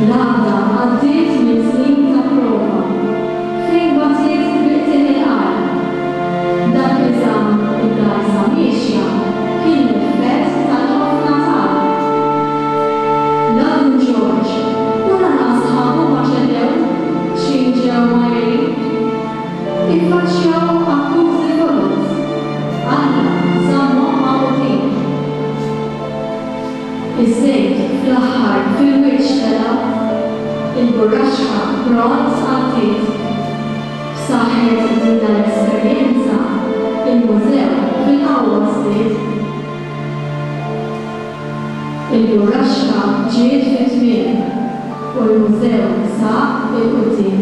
L-għadda għaddiet minn snin ta' prova fejn batiet biqtien il-qalb. Dak li żamm id-dajsa miexja kien l-effett tal-ħofna tal. Dak George u lanqas sħabu ma ċedew x'inġew Mary. Iffaċċjaw akkużi kolos. Alla żammhom magħqutin. Iż-żejt fl-aħħar fil-wiċċ tela' il-burraxxa bronz għaddiet. F'saħħet din l-esperjenza il-mużew fil-qawwa żdied. Il-burraxxa ġiet fit-tmiem u l-mużew saq il-quddiem.